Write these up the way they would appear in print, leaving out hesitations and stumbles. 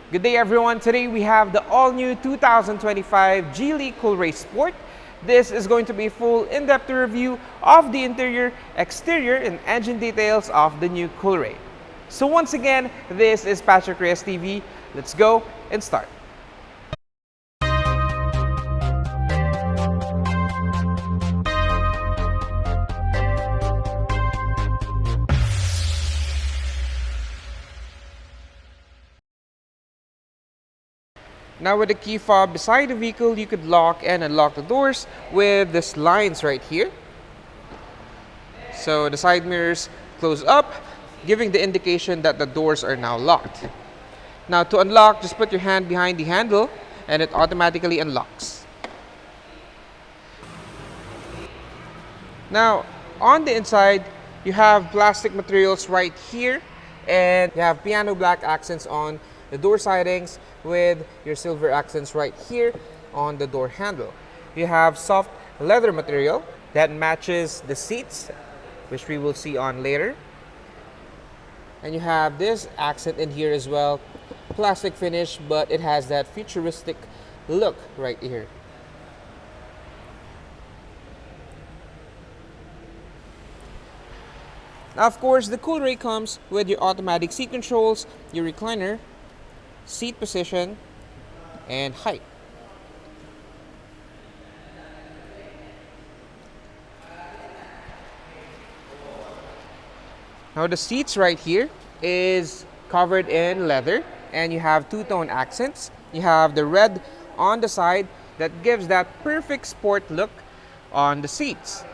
Good day everyone, today we have the all-new 2025 Geely Coolray Sport. This is going to be a full in-depth review of the interior, exterior, and engine details of the new Coolray. So once again, this is PatrickReyesTV. Let's go and start. Now with the key fob beside the vehicle, you could lock and unlock the doors with these lines right here. So the side mirrors close up, giving the indication that the doors are now locked. Now to unlock, just put your hand behind the handle and it automatically unlocks. Now on the inside, you have plastic materials right here and you have piano black accents on the door sidings with your silver accents right here on the door handle. You have soft leather material that matches the seats, which we will see on later. And you have this accent in here as well, plastic finish, but it has that futuristic look right here. Now of course, the Coolray comes with your automatic seat controls, your recliner, seat position, and height. Now the seats right here is covered in leather and you have two-tone accents. You have the red on the side that gives that perfect sport look on the seats.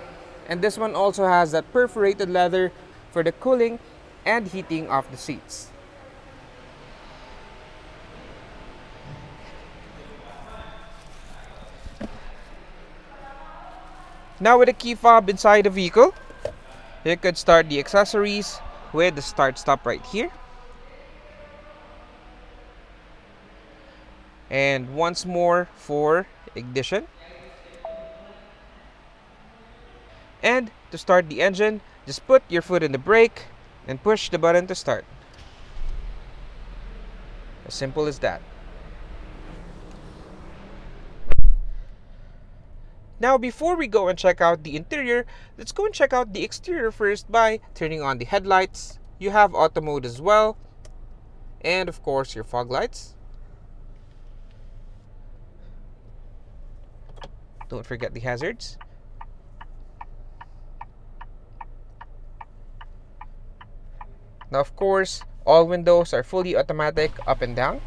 And this one also has that perforated leather for the cooling and heating of the seats. Now with the key fob inside the vehicle, you could start the accessories with the start-stop right here. And once more for ignition. And to start the engine, just put your foot in the brake and push the button to start. As simple as that. Now before we go and check out the interior, let's go and check out the exterior first by turning on the headlights. You have auto mode as well. And of course your fog lights. Don't forget the hazards. Now of course, all windows are fully automatic up and down.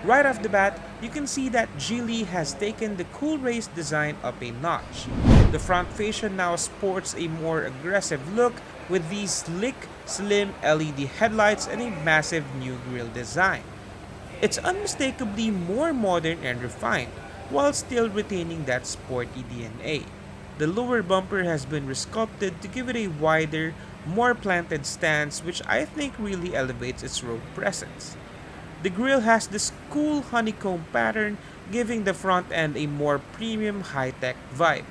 Right off the bat, you can see that Geely has taken the Coolray's design up a notch. The front fascia now sports a more aggressive look with these sleek, slim LED headlights and a massive new grille design. It's unmistakably more modern and refined, while still retaining that sporty DNA. The lower bumper has been resculpted to give it a wider, more planted stance, which I think really elevates its road presence. The grille has this cool honeycomb pattern, giving the front end a more premium high-tech vibe.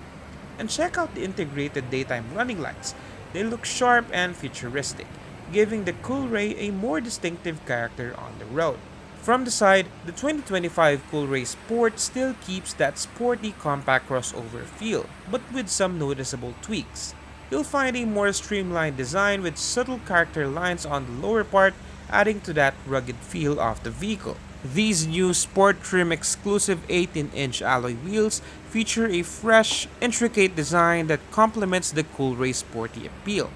And check out the integrated daytime running lights. They look sharp and futuristic, giving the Coolray a more distinctive character on the road. From the side, the 2025 Coolray Sport still keeps that sporty compact crossover feel, but with some noticeable tweaks. You'll find a more streamlined design with subtle character lines on the lower part, adding to that rugged feel of the vehicle. These new Sport Trim exclusive 18-inch alloy wheels feature a fresh, intricate design that complements the Coolray sporty appeal.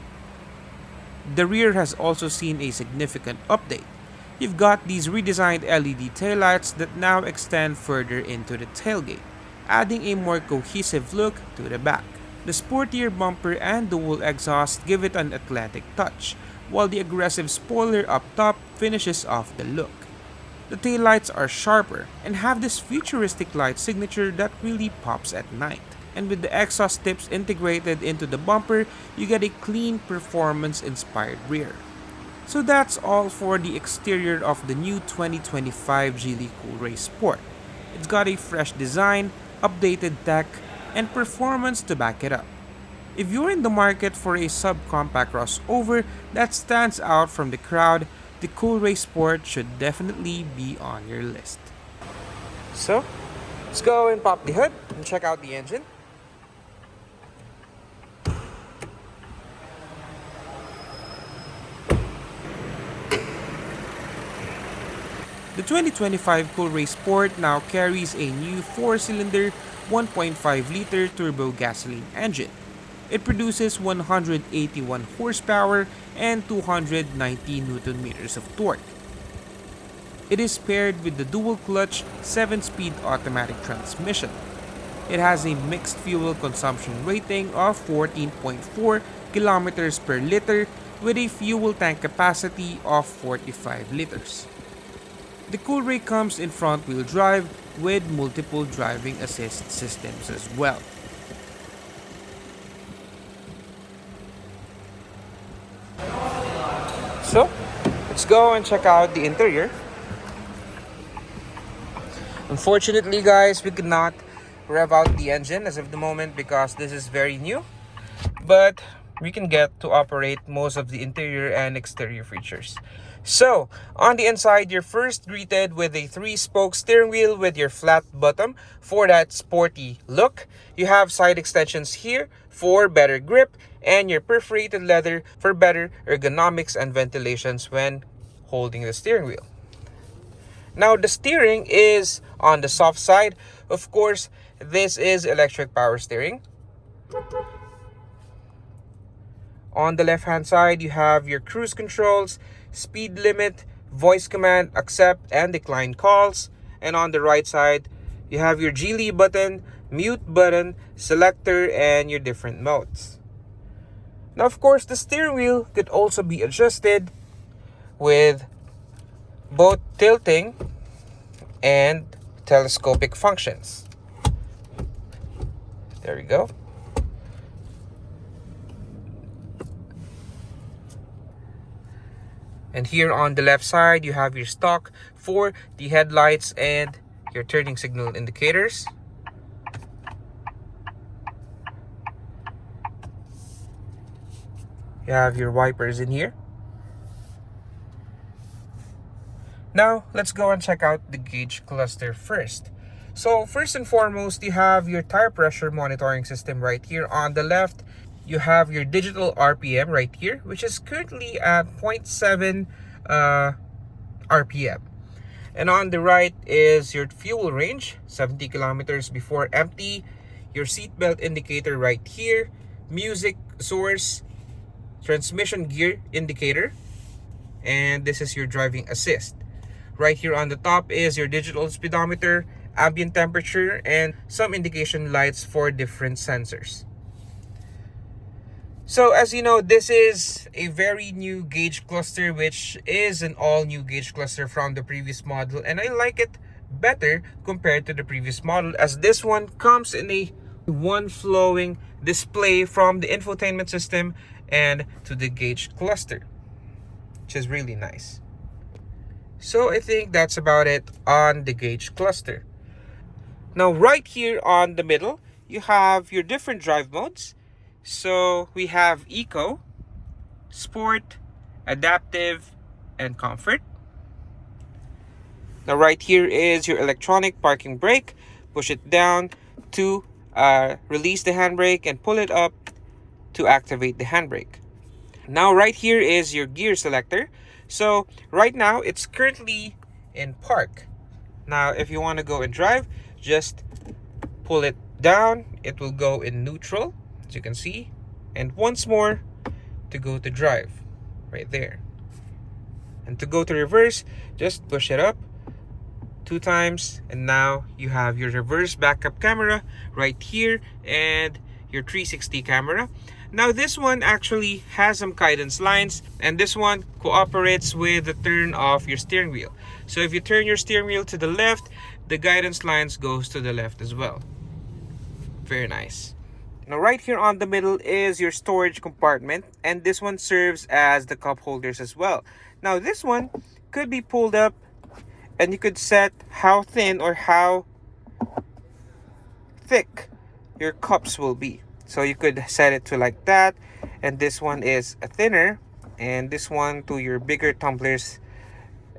The rear has also seen a significant update. You've got these redesigned LED taillights that now extend further into the tailgate, adding a more cohesive look to the back. The sportier bumper and dual exhaust give it an athletic touch, while the aggressive spoiler up top finishes off the look. The taillights are sharper and have this futuristic light signature that really pops at night. And with the exhaust tips integrated into the bumper, you get a clean, performance-inspired rear. So that's all for the exterior of the new 2025 Geely Coolray Sport. It's got a fresh design, updated tech, and performance to back it up. If you're in the market for a subcompact crossover that stands out from the crowd, the Coolray Sport should definitely be on your list. So, let's go and pop the hood and check out the engine. The 2025 Coolray Sport now carries a new 4-cylinder 1.5-liter turbo gasoline engine. It produces 181 horsepower and 290 Newton meters of torque. It is paired with the dual-clutch 7-speed automatic transmission. It has a mixed fuel consumption rating of 14.4 kilometers per liter with a fuel tank capacity of 45 liters. The Coolray comes in front-wheel drive with multiple driving assist systems as well. So, let's go and check out the interior. Unfortunately, guys, we could not rev out the engine as of the moment because this is very new. But we can get to operate most of the interior and exterior features. So, on the inside, you're first greeted with a 3-spoke steering wheel with your flat bottom for that sporty look. You have side extensions here for better grip and your perforated leather for better ergonomics and ventilations when holding the steering wheel. Now, the steering is on the soft side. Of course, this is electric power steering. On the left-hand side, you have your cruise controls, speed limit, voice command, accept and decline calls. And on the right side, you have your Geely button, mute button, selector, and your different modes. Now, of course, the steering wheel could also be adjusted with both tilting and telescopic functions. There we go. And here on the left side, you have your stock for the headlights and your turning signal indicators. You have your wipers in here. Now, let's go and check out the gauge cluster first. So, first and foremost, you have your tire pressure monitoring system right here on the left. You have your digital RPM right here, which is currently at 0.7 RPM. And on the right is your fuel range, 70 kilometers before empty. Your seatbelt indicator right here, music source, transmission gear indicator, and this is your driving assist. Right here on the top is your digital speedometer, ambient temperature, and some indication lights for different sensors. So as you know, this is a very new gauge cluster, which is an all-new gauge cluster from the previous model, and I like it better compared to the previous model, as this one comes in a one flowing display from the infotainment system and to the gauge cluster, which is really nice. So I think that's about it on the gauge cluster. Now right here on the middle, you have your different drive modes. So we have Eco, Sport, Adaptive, and Comfort. Now right here is your electronic parking brake. Push it down to release the handbrake and pull it up to activate the handbrake. Now right here is your gear selector. So right now it's currently in park. Now if you want to go and drive, just pull it down. It will go in neutral, as you can see. And once more to go to drive, right there. And to go to reverse, just push it up 2 times. And now you have your reverse backup camera right here and your 360 camera. Now this one actually has some guidance lines, and this one cooperates with the turn of your steering wheel. So if you turn your steering wheel to the left, the guidance lines goes to the left as well. Very nice. Now right here on the middle is your storage compartment, and this one serves as the cup holders as well. Now this one could be pulled up, and you could set how thin or how thick your cups will be. So you could set it to like that, and this one is a thinner, and this one to your bigger tumblers,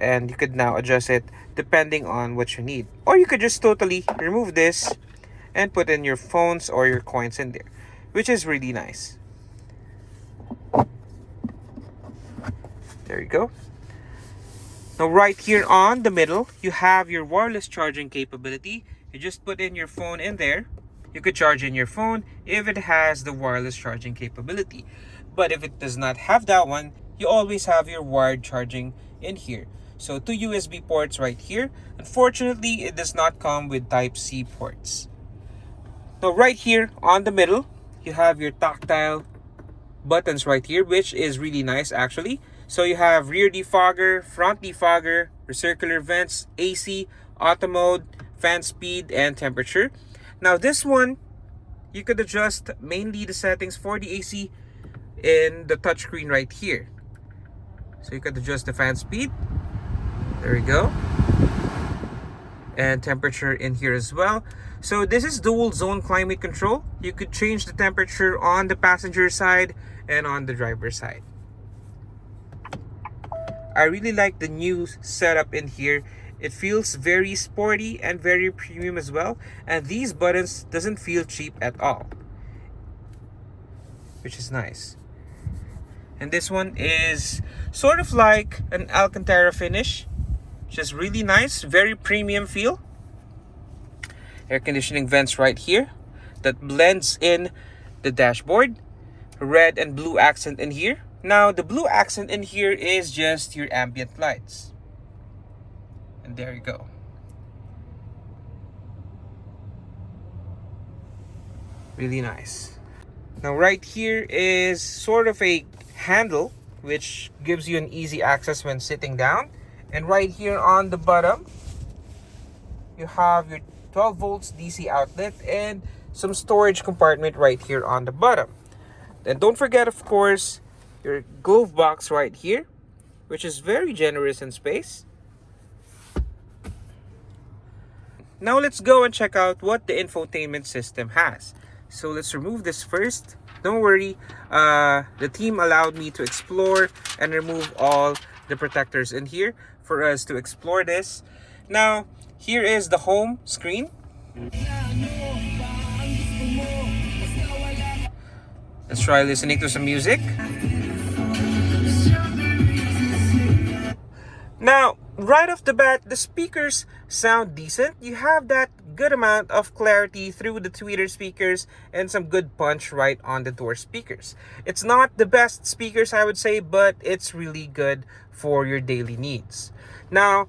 and you could now adjust it depending on what you need. Or you could just totally remove this and put in your phones or your coins in there, which is really nice. There you go. Now right here on the middle, you have your wireless charging capability. You just put in your phone in there. You could charge in your phone if it has the wireless charging capability. But if it does not have that one, you always have your wired charging in here. So 2 USB ports right here. Unfortunately, it does not come with Type-C ports. Now right here on the middle, you have your tactile buttons right here, which is really nice actually. So you have rear defogger, front defogger, recircular vents, AC, auto mode, fan speed, and temperature. Now this one, you could adjust mainly the settings for the AC in the touchscreen right here. So you could adjust the fan speed. There we go. And temperature in here as well. So this is dual zone climate control. You could change the temperature on the passenger side and on the driver's side. I really like the new setup in here. It feels very sporty and very premium as well. And these buttons doesn't feel cheap at all, which is nice. And this one is sort of like an Alcantara finish, which is really nice, very premium feel. Air conditioning vents right here that blends in the dashboard. Red and blue accent in here. Now the blue accent in here is just your ambient lights. And there you go. Really nice. Now right here is sort of a handle which gives you an easy access when sitting down. And right here on the bottom, you have your 12 volts DC outlet and some storage compartment right here on the bottom. Then don't forget, of course, your glove box right here, which is very generous in space. Now let's go and check out what the infotainment system has. So let's remove this first. Don't worry, the team allowed me to explore and remove all the protectors in here for us to explore this. Now, here is the home screen. Let's try listening to some music. Now, right off the bat, the speakers sound decent. You have that good amount of clarity through the tweeter speakers and some good punch right on the door speakers. It's not the best speakers, I would say, but it's really good for your daily needs. Now,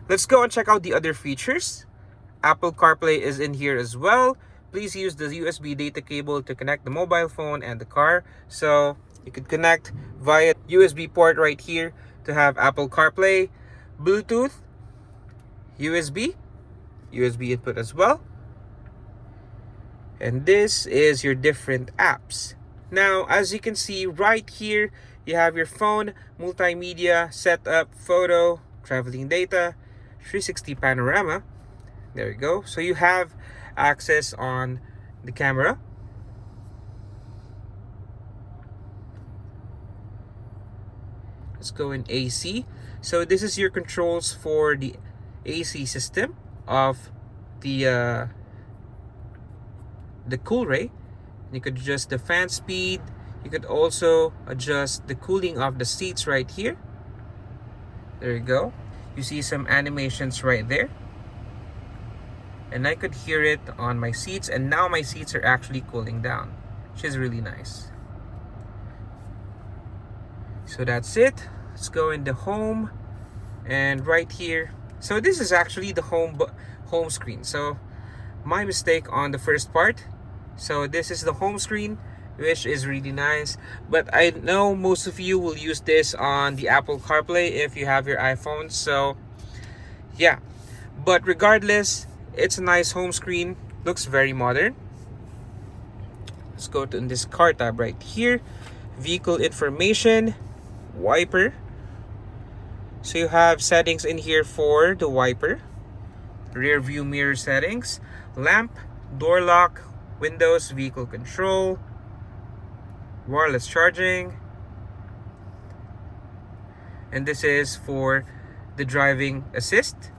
let's go and check out the other features. Apple CarPlay is in here as well. Please use the USB data cable to connect the mobile phone and the car. So you could connect via USB port right here to have Apple CarPlay, Bluetooth, USB input as well. And this is your different apps. Now, as you can see right here, you have your phone, multimedia, setup, photo, traveling data, 360 panorama. There you go. So you have access on the camera. Let's go in AC. So this is your controls for the AC system of the Coolray. You could adjust the fan speed. You could also adjust the cooling of the seats right here. There you go. You see some animations right there. And I could hear it on my seats, and now my seats are actually cooling down, which is really nice. So that's it. Let's go into home, and right here. So this is actually the home screen. So my mistake on the first part. So this is the home screen, which is really nice. But I know most of you will use this on the Apple CarPlay if you have your iPhone. So yeah, but regardless, it's a nice home screen. Looks very modern. Let's go to this car tab right here. Vehicle information, wiper. So you have settings in here for the wiper, rear view mirror settings, lamp, door lock, Windows, vehicle control, wireless charging, and this is for the driving assist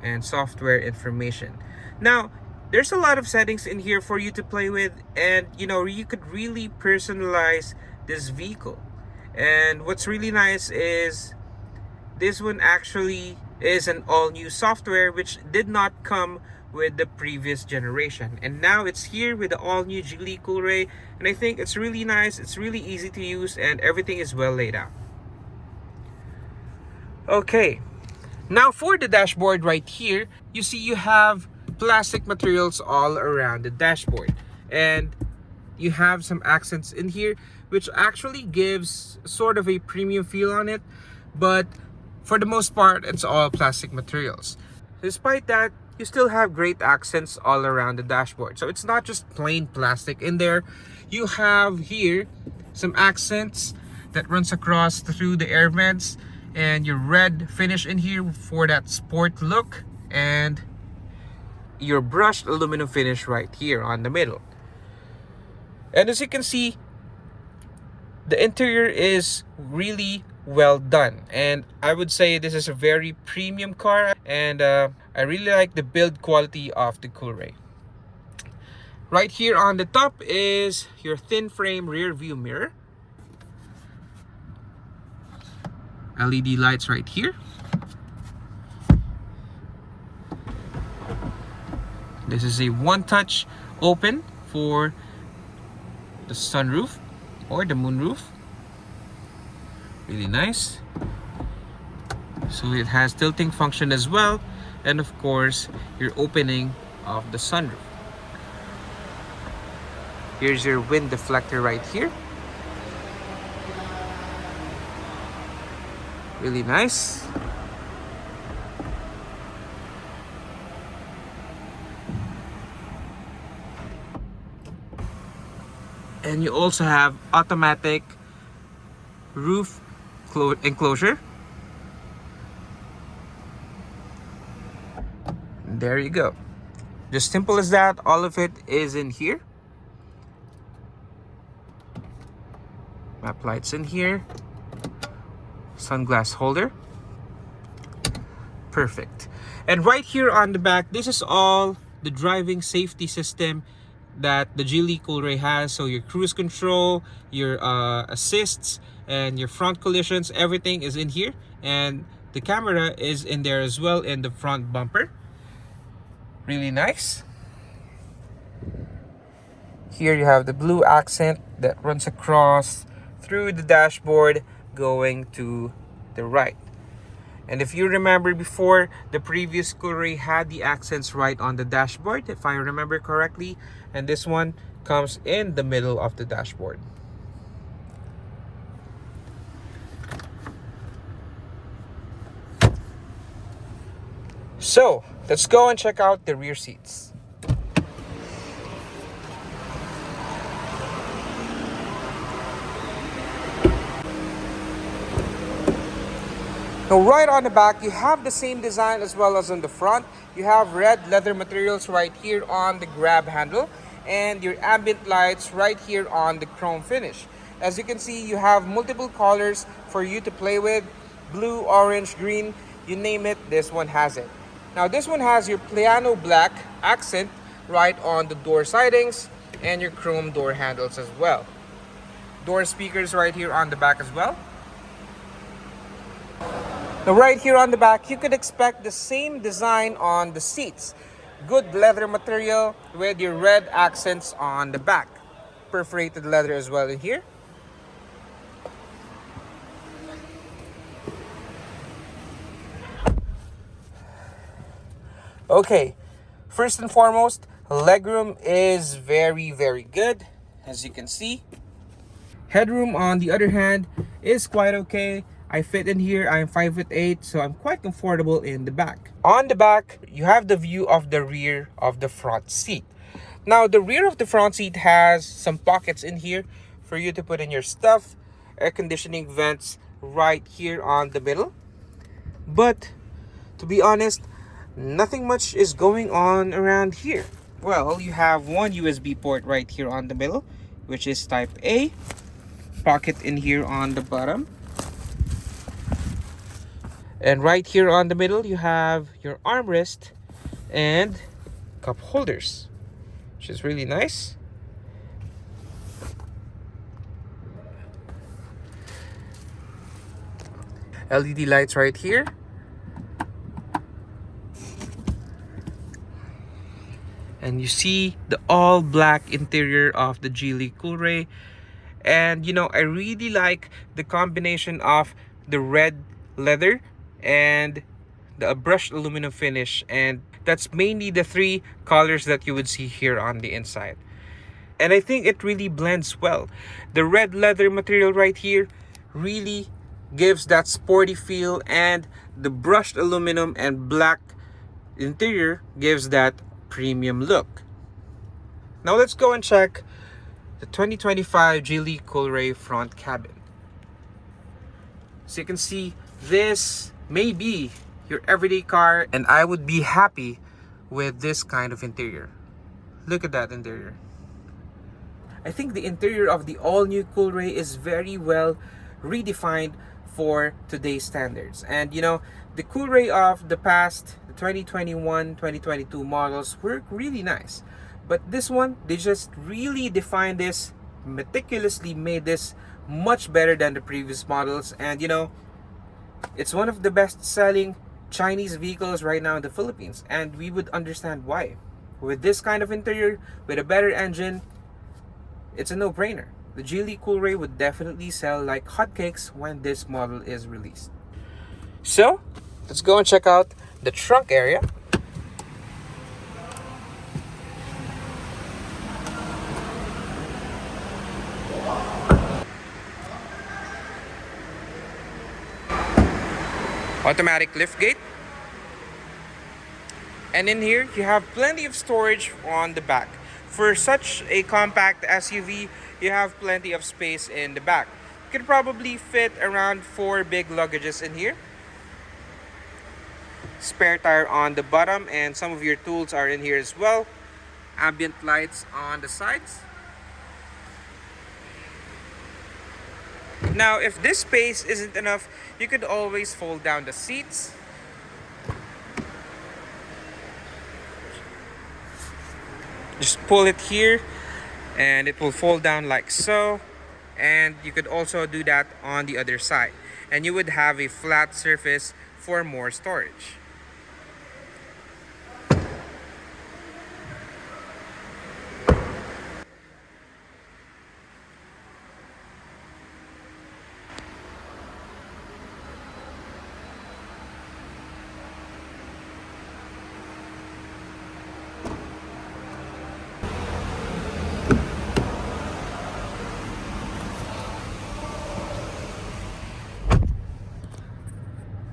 and software information. Now, there's a lot of settings in here for you to play with, and you could really personalize this vehicle. And what's really nice is this one actually is an all-new software which did not come with the previous generation, and now it's here with the all-new Geely Coolray, and I think it's really nice, it's really easy to use, and everything is well laid out. Okay, now for the dashboard right here, you see you have plastic materials all around the dashboard, and you have some accents in here which actually gives sort of a premium feel on it, but for the most part it's all plastic materials. Despite that, you still have great accents all around the dashboard, so it's not just plain plastic in there. You have here some accents that runs across through the air vents, and your red finish in here for that sport look, and your brushed aluminum finish right here on the middle. And as you can see, the interior is really well done, and I would say this is a very premium car, and I really like the build quality of the Coolray. Right here on the top is your thin frame rear view mirror, LED lights right here. This is a one-touch open for the sunroof or the moonroof. Really nice. So it has tilting function as well, and of course your opening of the sunroof. Here's your wind deflector right here. Really nice. And you also have automatic roof enclosure. There you go. Just simple as that. All of it is in here. Map lights in here. Sunglass holder. Perfect. And right here on the back, this is all the driving safety system that the Geely Coolray has. So your cruise control, your assists, and your front collisions, everything is in here, and the camera is in there as well in the front bumper. Really nice. Here you have the blue accent that runs across through the dashboard going to the right. And if you remember before, the previous Coolray had the accents right on the dashboard, if I remember correctly, and this one comes in the middle of the dashboard. So let's go and check out the rear seats. Now right on the back, you have the same design as well as on the front. You have red leather materials right here on the grab handle, and your ambient lights right here on the chrome finish. As you can see, you have multiple colors for you to play with. Blue, orange, green, you name it, this one has it. Now this one has your piano black accent right on the door sidings and your chrome door handles as well. Door speakers right here on the back as well. Now right here on the back, you could expect the same design on the seats. Good leather material with your red accents on the back. Perforated leather as well in here. Okay, first and foremost, legroom is very good, as you can see. Headroom on the other hand is quite okay. I fit in here. I'm 5'8", so I'm quite comfortable in the back. On the back, you have the view of the rear of the front seat. Now, the rear of the front seat has some pockets in here for you to put in your stuff. Air conditioning vents right here on the middle. But, to be honest, nothing much is going on around here. Well, you have one USB port right here on the middle, which is type A. Pocket in here on the bottom. And right here on the middle, you have your armrest and cup holders, which is really nice. LED lights right here. And you see the all black interior of the Geely Coolray. And you know, I really like the combination of the red leather and the brushed aluminum finish, and that's mainly the three colors that you would see here on the inside. And I think it really blends well. The red leather material right here really gives that sporty feel, and the brushed aluminum and black interior gives that premium look. Now let's go and check the 2025 Geely Coolray front cabin. So you can see this may be your everyday car, and I would be happy with this kind of interior. Look at that interior. I think the interior of the all-new Coolray is very well redefined for today's standards. And you know, the Coolray of the past, the 2021, 2022 models were really nice. But this one, they just really defined this, meticulously made this much better than the previous models. And you know, it's one of the best-selling Chinese vehicles right now in the Philippines, and we would understand why. With this kind of interior, with a better engine, it's a no-brainer. The Geely Coolray would definitely sell like hotcakes when this model is released. So, let's go and check out the trunk area. Automatic lift gate. And in here, you have plenty of storage on the back. For such a compact SUV, you have plenty of space in the back. You could probably fit around 4 big luggages in here. Spare tire on the bottom, and some of your tools are in here as well. Ambient lights on the sides. Now, if this space isn't enough, you could always fold down the seats. Just pull it here and it will fold down like so. And you could also do that on the other side. And you would have a flat surface for more storage.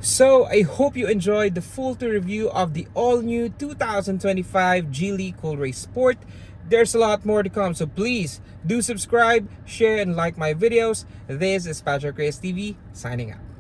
So I hope you enjoyed the full tour review of the all-new 2025 Geely Coolray Sport. There's a lot more to come, so please do subscribe, share, and like my videos. This is PatrickReyesTV signing out.